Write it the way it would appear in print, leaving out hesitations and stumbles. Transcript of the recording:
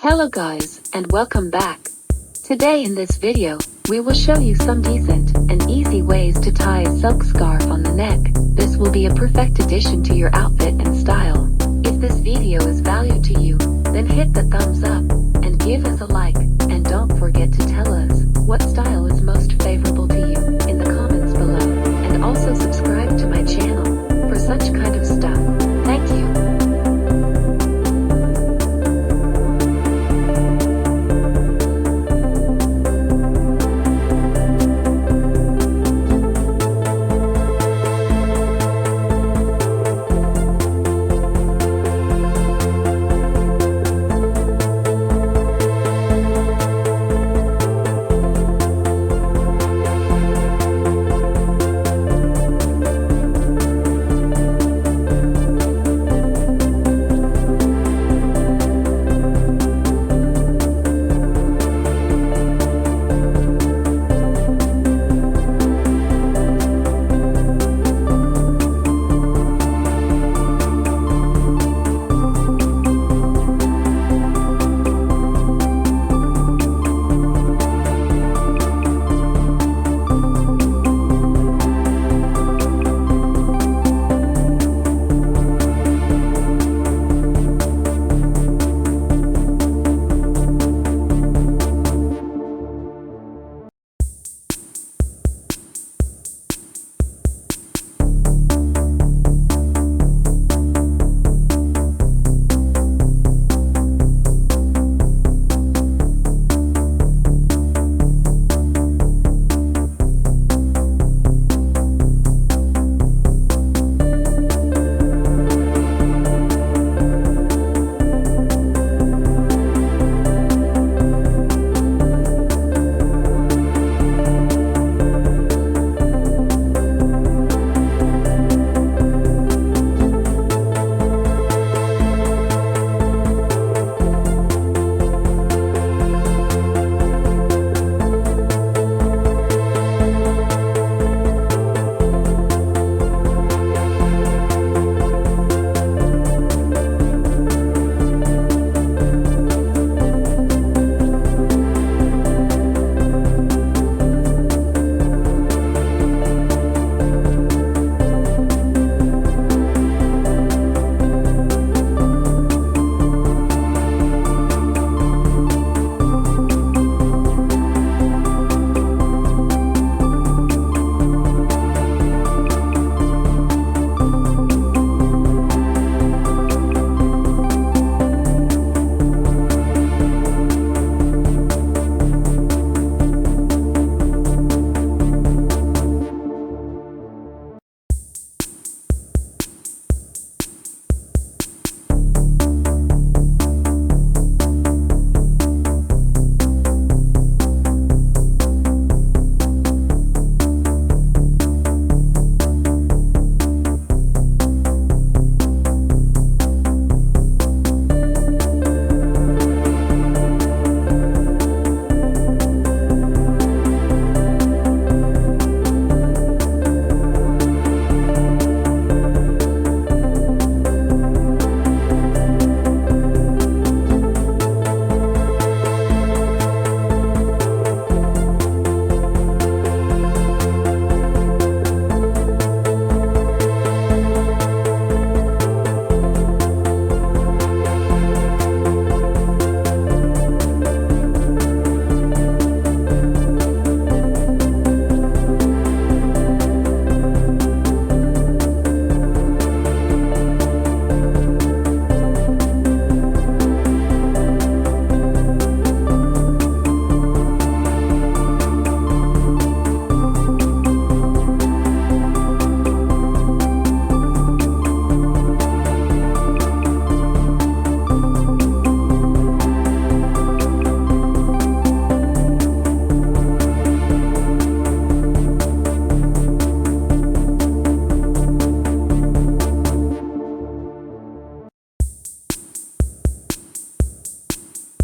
Hello guys, and welcome back. Today in this video, we will show you some decent and easy ways to tie a silk scarf on the neck. This will be a perfect addition to your outfit and style. If this video is value to you, then hit the thumbs up and give us a like.